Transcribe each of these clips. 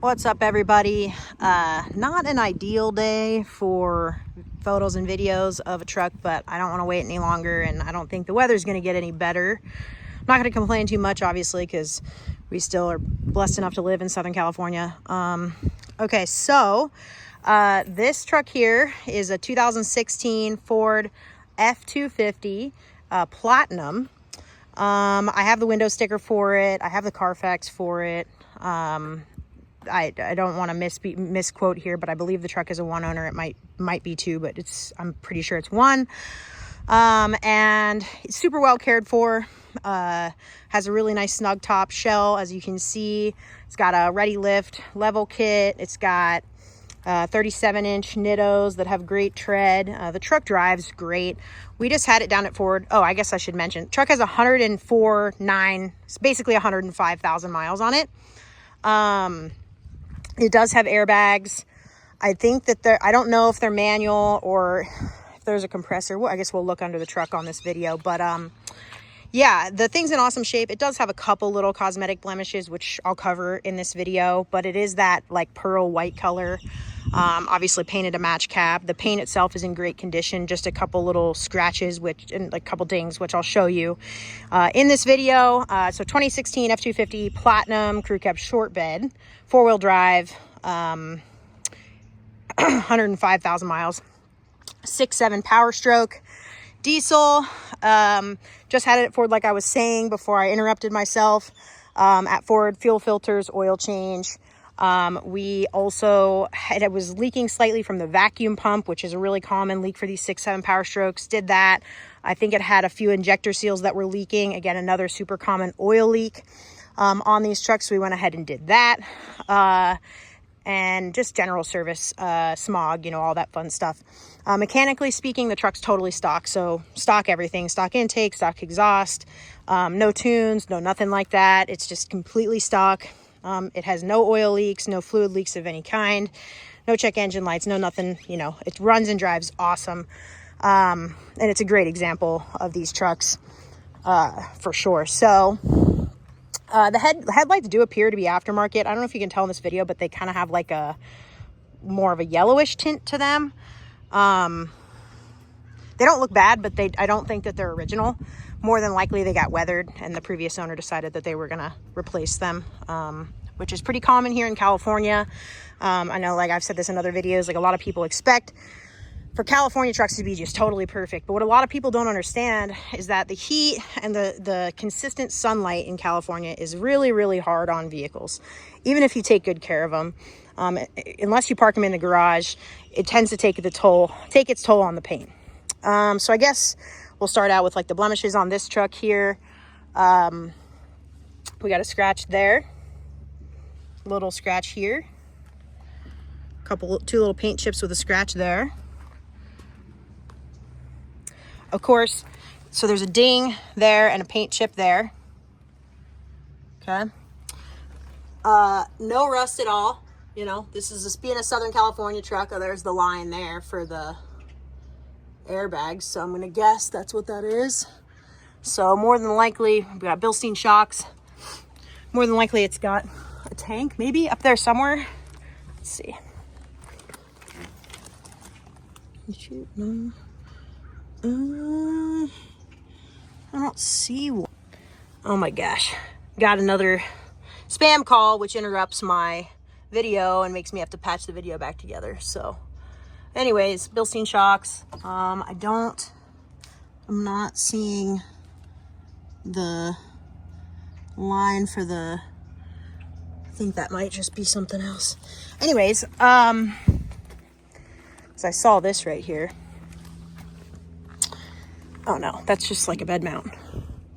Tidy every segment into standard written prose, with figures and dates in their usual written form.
What's up, everybody? Not an ideal day for photos and videos of a truck, but I don't want to wait any longer, and I don't think the weather's going to get any better. I'm not going to complain too much, obviously, because we still are blessed enough to live in Southern California. Okay, so this truck here is a 2016 Ford F250 Platinum. I have the window sticker for it. I have the Carfax for it. I don't want to misquote here, but I believe the truck is a one owner. It might be two, but I'm pretty sure it's one. And it's super well cared for. Has a really nice snug top shell, as you can see. It's got a ready lift level kit. It's got 37-inch nittos that have great tread. The truck drives great. We just had it down at Ford. Oh, I guess I should mention, truck has 104,900, it's basically 105,000 miles on it. It does have airbags. I think that I don't know if they're manual or if there's a compressor. Well, I guess we'll look under the truck on this video, but yeah, the thing's in awesome shape. It does have a couple little cosmetic blemishes, which I'll cover in this video, but it is that like pearl white color. Obviously painted a match cap. The paint itself is in great condition, just a couple little scratches and a couple dings, which I'll show you in this video. So 2016 F250 Platinum crew cab short bed, four-wheel drive, 105,000 miles, 6.7 Powerstroke diesel. Just had it at Ford, like I was saying before I interrupted myself. At Ford, fuel filters, oil change. We also it was leaking slightly from the vacuum pump, which is a really common leak for these 6.7 Powerstrokes. Did that. I think it had a few injector seals that were leaking. Again, another super common oil leak on these trucks. So we went ahead and did that. And just general service, smog, all that fun stuff. Mechanically speaking, the truck's totally stock. So stock everything, stock intake, stock exhaust, no tunes, no nothing like that. It's just completely stock. It has no oil leaks, no fluid leaks of any kind, no check engine lights, no nothing. It runs and drives awesome. And it's a great example of these trucks for sure. So the headlights do appear to be aftermarket. I don't know if you can tell in this video, but they kind of have like a more of a yellowish tint to them. They don't look bad, but I don't think that they're original. More than likely they got weathered and the previous owner decided that they were going to replace them, which is pretty common here in California. I know, like I've said this in other videos, like a lot of people expect for California trucks to be just totally perfect. But what a lot of people don't understand is that the heat and the consistent sunlight in California is really, really hard on vehicles. Even if you take good care of them, unless you park them in the garage, it tends to take its toll on the paint. So I guess we'll start out with like the blemishes on this truck here. We got a scratch there, little scratch here, two little paint chips with a scratch there. Of course, so there's a ding there and a paint chip there. Okay. No rust at all. This is being a Southern California truck. Oh, there's the line there for the airbags. So I'm going to guess that's what that is. So more than likely, we got Bilstein shocks. More than likely it's got a tank, maybe up there somewhere. Let's see. No. I don't see one. Oh my gosh. Got another spam call, which interrupts my video and makes me have to patch the video back together. So anyways, Bilstein shocks. I'm not seeing the line for I think that might just be something else. Anyways, so I saw this right here. Oh no, that's just like a bed mount.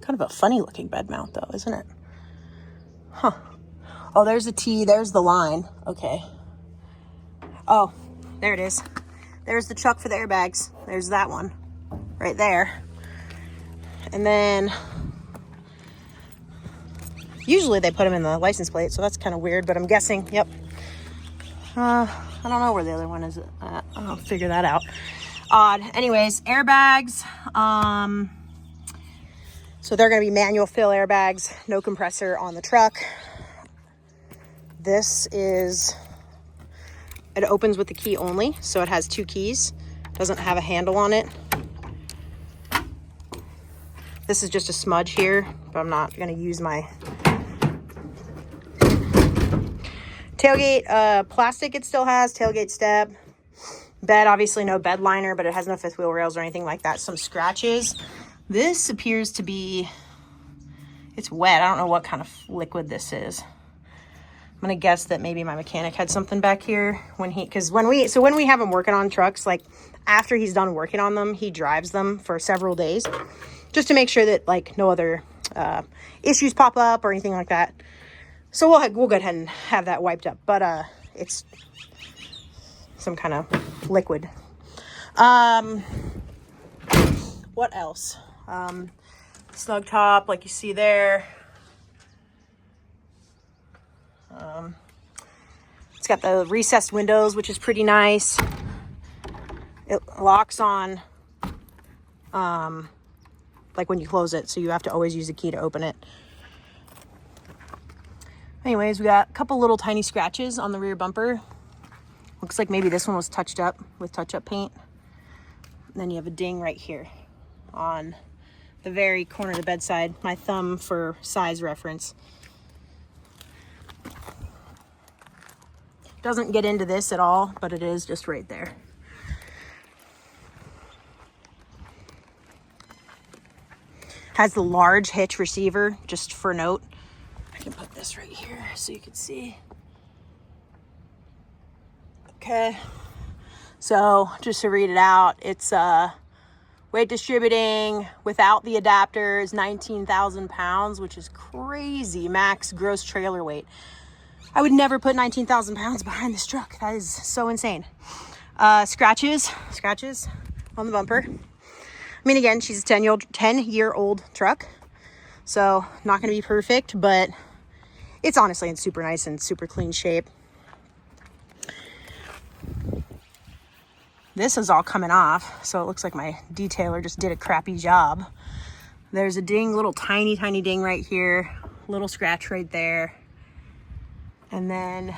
Kind of a funny looking bed mount though, isn't it? Huh. Oh, there's the T, there's the line. Okay. Oh, there it is. There's the chuck for the airbags. There's that one right there. And then usually they put them in the license plate, so that's kind of weird, but I'm guessing, yep. I don't know where the other one is at. I'll figure that out. Odd. Anyways, airbags. So they're going to be manual fill airbags, no compressor on the truck. This is, it opens with the key only, so it has 2 keys. Doesn't have a handle on it. This is just a smudge here, but I'm not gonna use my tailgate. Plastic it still has, tailgate step. Bed, obviously no bed liner, but it has no 5th wheel rails or anything like that. Some scratches. This appears to be, it's wet. I don't know what kind of liquid this is. I'm gonna guess that maybe my mechanic had something back here when he, because when we have him working on trucks, like after he's done working on them, he drives them for several days just to make sure that like no other issues pop up or anything like that. So we'll go ahead and have that wiped up, but it's some kind of liquid. What else? Snug top, like you see there. It's got the recessed windows, which is pretty nice. It locks on, like when you close it, so you have to always use the key to open it. Anyways, we got a couple little tiny scratches on the rear bumper. Looks like maybe this one was touched up with touch-up paint. And then you have a ding right here on the very corner of the bedside. My thumb for size reference. Doesn't get into this at all, but it is just right there. Has the large hitch receiver, just for note. I can put this right here so you can see. Okay, so just to read it out, it's weight distributing without the adapter is 19,000 pounds, which is crazy. Max gross trailer weight. I would never put 19,000 pounds behind this truck. That is so insane. Scratches on the bumper. I mean, again, she's a 10-year-old truck, so not going to be perfect, but it's honestly in super nice and super clean shape. This is all coming off, so it looks like my detailer just did a crappy job. There's a ding, little tiny ding right here, little scratch right there, and then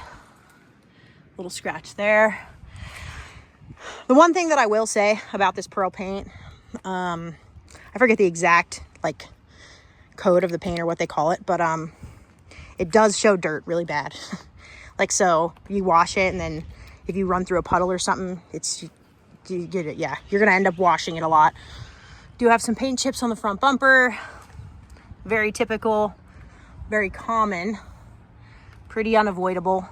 little scratch there. The one thing that I will say about this pearl paint, I forget the exact like code of the paint or what they call it, but it does show dirt really bad. Like, so you wash it and then if you run through a puddle or something, you get it. Yeah, you're gonna end up washing it a lot. Do have some paint chips on the front bumper. Very typical, very common, pretty unavoidable.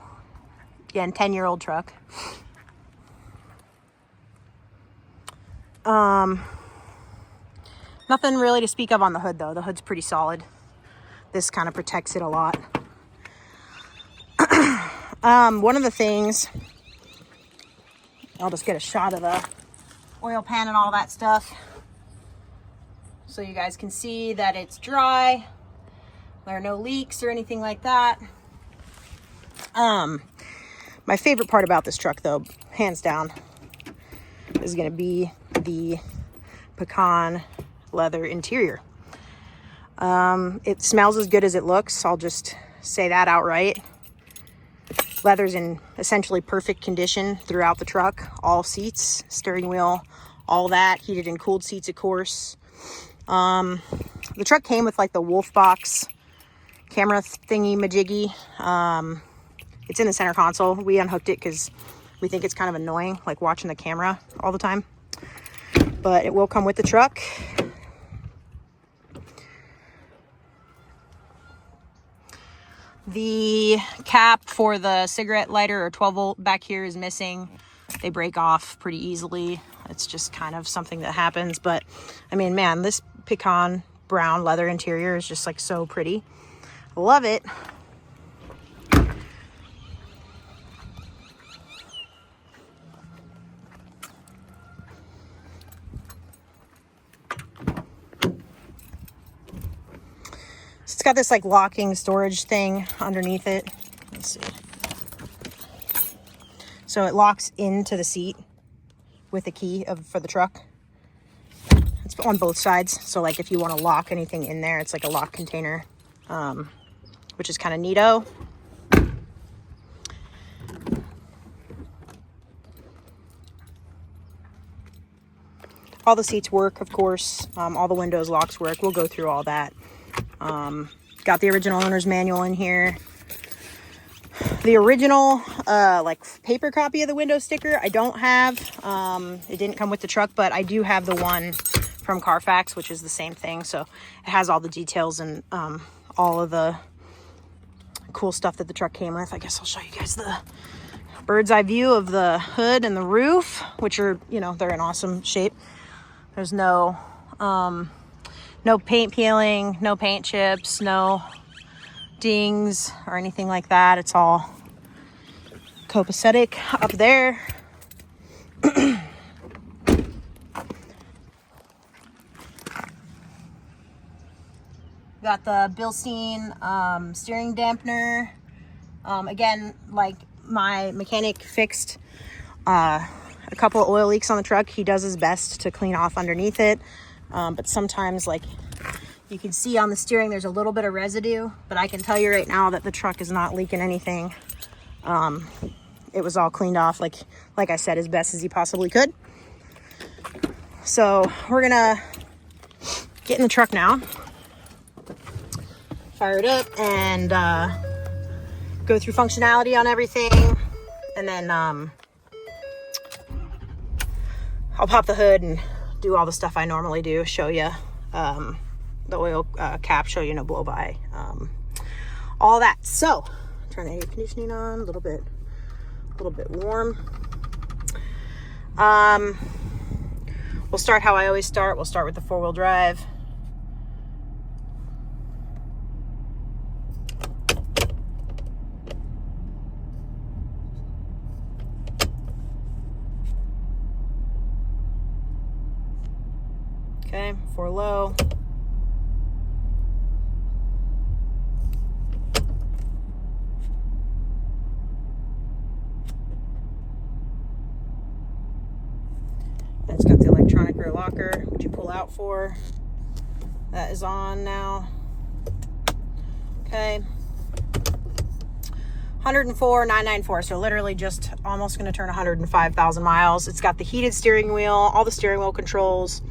Again, 10-year-old truck. Nothing really to speak of on the hood though. The hood's pretty solid. This kind of protects it a lot. One of the things, I'll just get a shot of the oil pan and all that stuff so you guys can see that it's dry. There are no leaks or anything like that. My favorite part about this truck though, hands down, is gonna be the pecan leather interior. It smells as good as it looks. I'll just say that outright. Leather's in essentially perfect condition throughout the truck. All seats, steering wheel, all that. Heated and cooled seats, of course. The truck came with like the wolf box camera thingy majiggy. It's in the center console. We unhooked it because we think it's kind of annoying, like watching the camera all the time. But it will come with the truck. The cap for the cigarette lighter or 12 volt back here is missing. They break off pretty easily. It's just kind of something that happens. But I mean, man, this pecan brown leather interior is just like so pretty. Love it. It's got this like locking storage thing underneath it. Let's see. So it locks into the seat with a key for the truck. It's on both sides. So like if you want to lock anything in there, it's like a lock container, which is kind of neato. All the seats work, of course. All the windows, locks work. We'll go through all that. Got the original owner's manual in here. The original, like paper copy of the window sticker, I don't have. It didn't come with the truck, but I do have the one from Carfax, which is the same thing. So it has all the details and all of the cool stuff that the truck came with. I guess I'll show you guys the bird's eye view of the hood and the roof, which are, you know, they're in awesome shape. There's no paint peeling, no paint chips, no dings or anything like that. It's all copacetic up there. Got the Bilstein steering dampener. Again, like my mechanic fixed a couple of oil leaks on the truck. He does his best to clean off underneath it. But sometimes, like you can see on the steering, there's a little bit of residue, but I can tell you right now that the truck is not leaking anything. It was all cleaned off, like I said, as best as he possibly could. So we're gonna get in the truck now, fire it up, and go through functionality on everything, and then I'll pop the hood and do all the stuff I normally do, show you the oil cap, show you no blow by, all that. So turn the air conditioning on, a little bit warm. We'll start how I always start. We'll start with the 4-wheel drive. Okay, 4 low. And it's got the electronic rear locker, which you pull out for. That is on now. Okay. 104,994, so literally just almost going to turn 105,000 miles. It's got the heated steering wheel, all the steering wheel controls,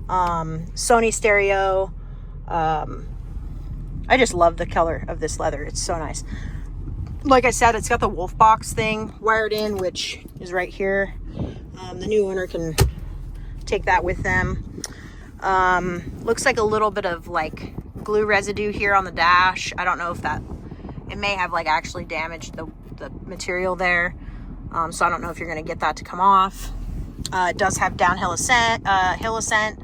Sony stereo. I just love the color of this leather. It's so nice. Like I said, it's got the wolf box thing wired in, which is right here. The new owner can take that with them. Looks like a little bit of like glue residue here on the dash. I don't know if that, it may have like actually damaged the material there. So I don't know if you're going to get that to come off. It does have downhill ascent, hill ascent,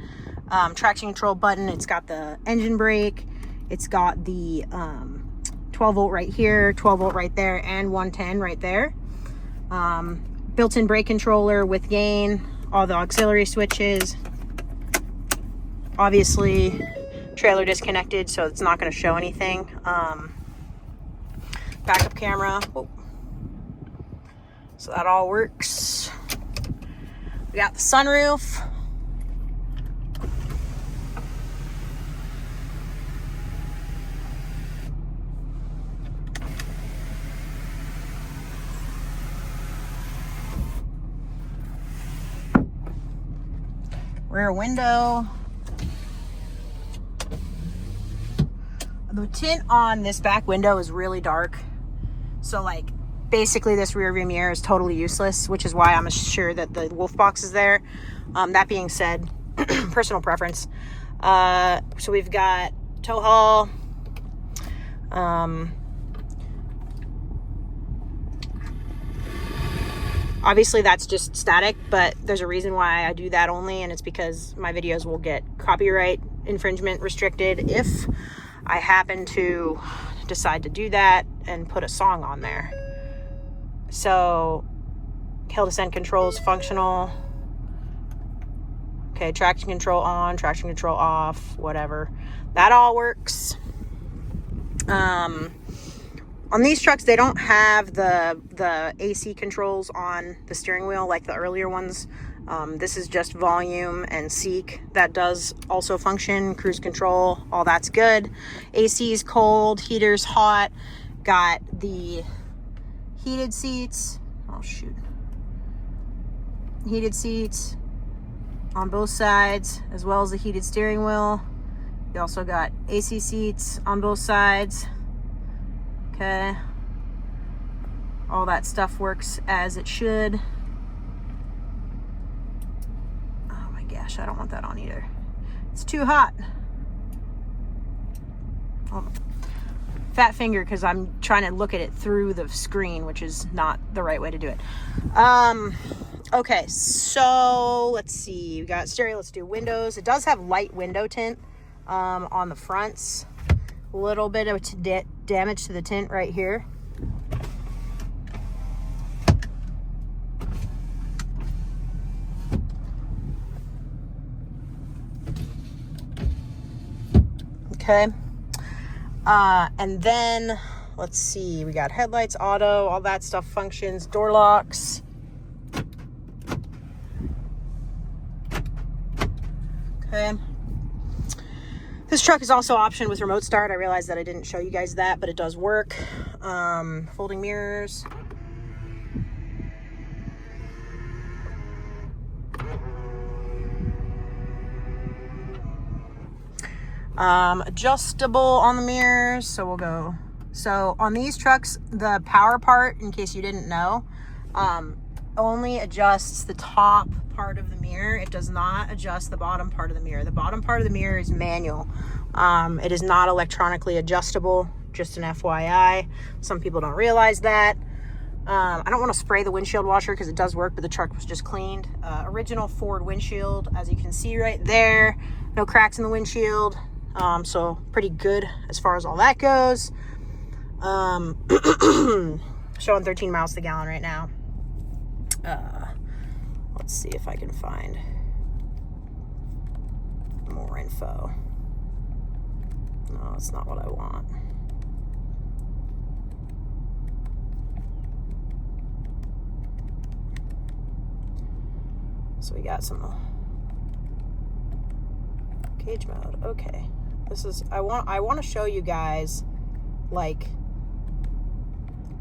traction control button. It's got the engine brake. It's got the 12 volt right here, 12 volt right there, and 110 right there. Built-in brake controller with gain, all the auxiliary switches. Obviously, trailer disconnected, so it's not going to show anything. Backup camera. Oh. So that all works. We got the sunroof. Rear window. The tint on this back window is really dark. So like basically this rear view mirror is totally useless, which is why I'm sure that the wolf box is there. That being said, personal preference. So we've got tow haul. Obviously that's just static, but there's a reason why I do that only, and it's because my videos will get copyright infringement restricted if I happen to decide to do that and put a song on there. So hill descent controls functional. Okay, traction control on, traction control off, whatever. That all works. On these trucks, they don't have the AC controls on the steering wheel like the earlier ones. This is just volume and seek. That does also function. Cruise control, all that's good. AC is cold, heater's hot. Got the heated seats. Oh shoot. Heated seats. on both sides, as well as the heated steering wheel. You also got AC seats on both sides. Okay. All that stuff works as it should. Oh my gosh, I don't want that on either. It's too hot. Oh, fat finger, because I'm trying to look at it through the screen, which is not the right way to do it. Okay, so let's see. We got stereo. Let's do windows. It does have light window tint on the fronts. A little bit of damage to the tint right here. Okay. And then let's see, we got headlights, auto, all that stuff functions, door locks. Okay. This truck is also optioned with remote start. I realized that I didn't show you guys that, but it does work. Folding mirrors. Adjustable on the mirrors. So we'll go. So on these trucks, the power part, in case you didn't know, only adjusts the top part of the mirror. It does not adjust the bottom part of the mirror. The bottom part of the mirror is manual. It is not electronically adjustable, just an FYI. Some people don't realize that. I don't want to spray the windshield washer because it does work, but the truck was just cleaned. Original Ford windshield, as you can see right there. No cracks in the windshield. So pretty good as far as all that goes. Showing 13 miles to the gallon right now. Let's see if I can find more info. No, it's not what I want. So we got some gauge mode. Okay. This is, I want to show you guys like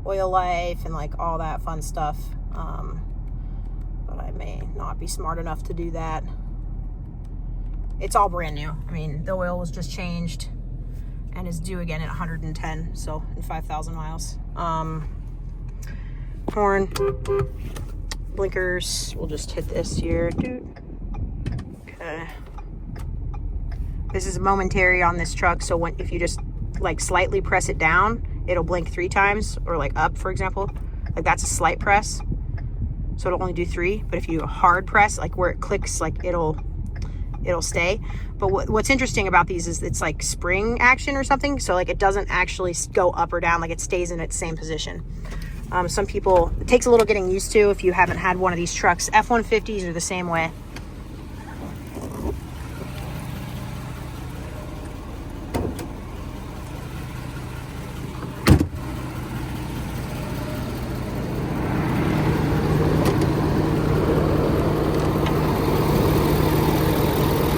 oil life and like all that fun stuff. But I may not be smart enough to do that. It's all brand new. I mean, the oil was just changed and is due again at 110, so in 5,000 miles. Horn, blinkers. We'll just hit this here. Okay. This is momentary on this truck, so if you just like slightly press it down, it'll blink 3 times, or like up, for example. Like that's a slight press, so it'll only do 3. But if you hard press, like where it clicks, like it'll stay. But what's interesting about these is it's like spring action or something, so like it doesn't actually go up or down, like it stays in its same position. Some people, it takes a little getting used to if you haven't had one of these trucks. F-150s are the same way.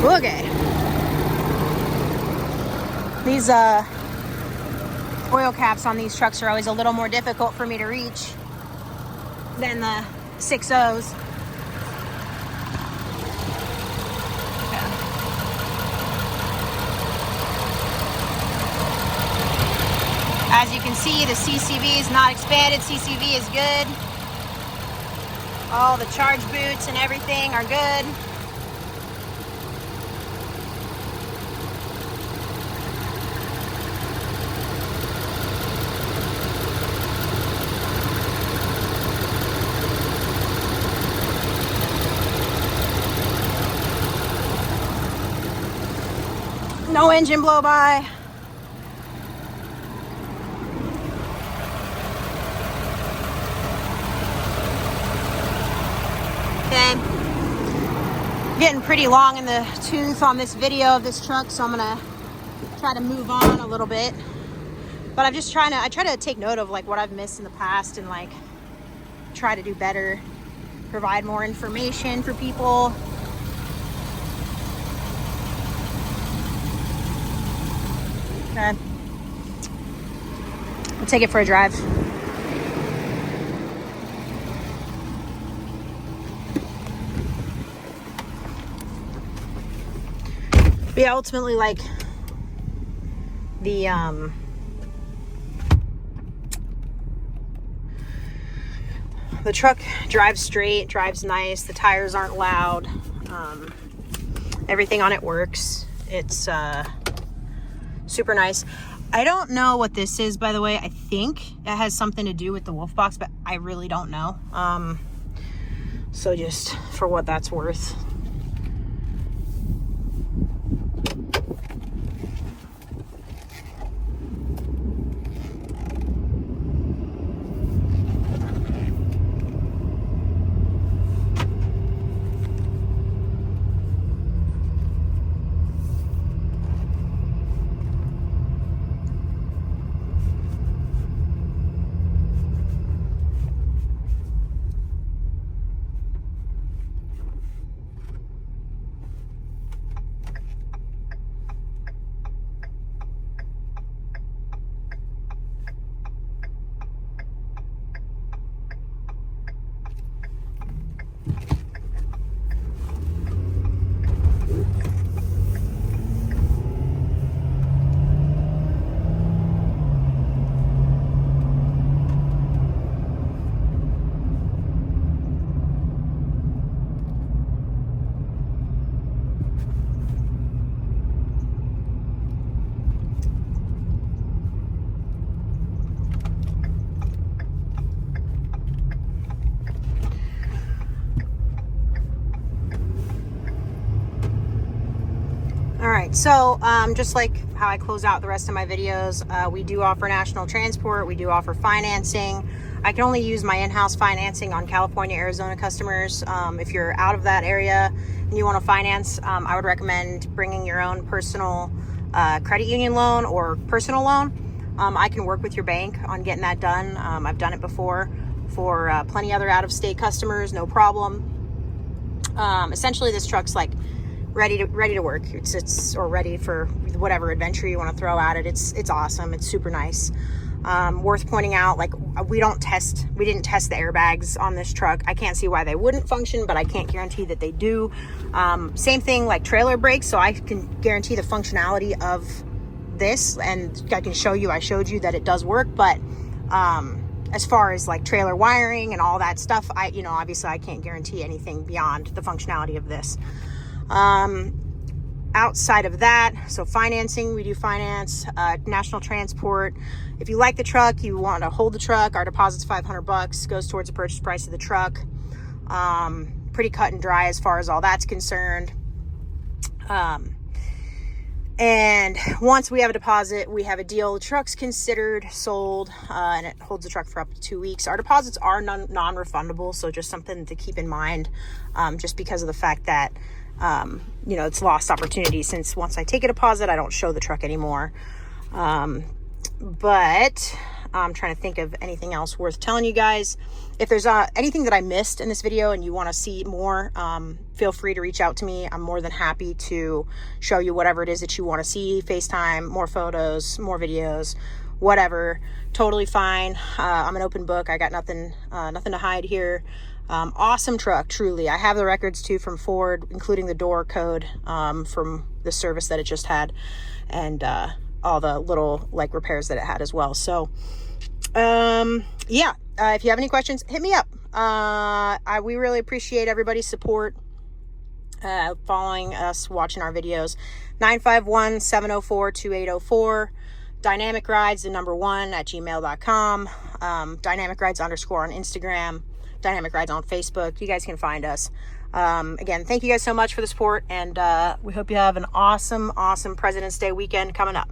Okay. These oil caps on these trucks are always a little more difficult for me to reach than the 6.0s. Okay. As you can see, the CCV is not expanded. CCV is good. All the charge boots and everything are good. No engine blow by. Okay. Getting pretty long in the tooth on this video of this truck, so I'm gonna try to move on a little bit. But I'm just trying to, I try to take note of like what I've missed in the past and like try to do better, provide more information for people. Okay. We'll take it for a drive. But yeah, ultimately, like, the truck drives straight, drives nice. The tires aren't loud. Everything on it works. It's super nice. I don't know what this is, by the way. I think it has something to do with the wolf box, but I really don't know. So just for what that's worth. Alright, so just like how I close out the rest of my videos, we do offer national transport, we do offer financing. I can only use my in-house financing on California, Arizona customers. If you're out of that area and you want to finance, I would recommend bringing your own personal credit union loan or personal loan. I can work with your bank on getting that done. I've done it before for plenty other out-of-state customers, no problem. Essentially, this truck's like ready to work. It's or ready for whatever adventure you want to throw at it. It's awesome. It's super nice. Worth pointing out, like, we didn't test the airbags on this truck. I can't see why they wouldn't function, but I can't guarantee that they do. Same thing like trailer brakes, so I can guarantee the functionality of this, and I can show you, I showed you that it does work. But as far as like trailer wiring and all that stuff, obviously I can't guarantee anything beyond the functionality of this. Outside of that, so financing, we do finance, national transport. If you like the truck, you want to hold the truck, our deposit's $500, goes towards the purchase price of the truck. Pretty cut and dry as far as all that's concerned. And once we have a deposit, we have a deal. The truck's considered sold, and it holds the truck for up to 2 weeks. Our deposits are non-refundable, so just something to keep in mind, just because of the fact that it's lost opportunity, since once I take a deposit, I don't show the truck anymore. But I'm trying to think of anything else worth telling you guys. If there's anything that I missed in this video and you want to see more, feel free to reach out to me. I'm more than happy to show you whatever it is that you want to see. FaceTime, more photos, more videos, whatever. Totally fine. I'm an open book. I got nothing to hide here. Awesome truck, truly. I have the records too from Ford, including the door code from the service that it just had, and all the little like repairs that it had as well. So yeah, if you have any questions, hit me up. We really appreciate everybody's support, following us, watching our videos. 951-704-2804. Dynamic Rides, the #1 @gmail.com. Dynamic Rides _ on Instagram. Dynamic Rides on Facebook. You guys can find us. Again, thank you guys so much for the support, and we hope you have an awesome President's Day weekend coming up.